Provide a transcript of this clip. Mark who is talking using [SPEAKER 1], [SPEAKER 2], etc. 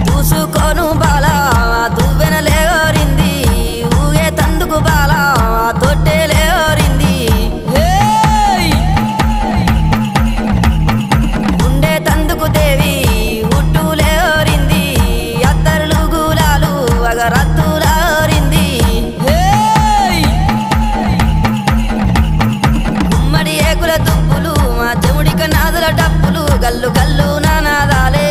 [SPEAKER 1] దూసుకోను బాల దువ్వెన లేవరింది ఊగే తందుకు బాల తొట్టె లేవరింది ఉండే తందుకు దేవి ఉట్టు లేవరింది అత్తరులు గులాలు అగరత్తులారింది గుమ్మడి ఏకుల దుప్పులు మా చెముడిక నాదుల డప్పులు గల్లు గల్లు నానాదాలే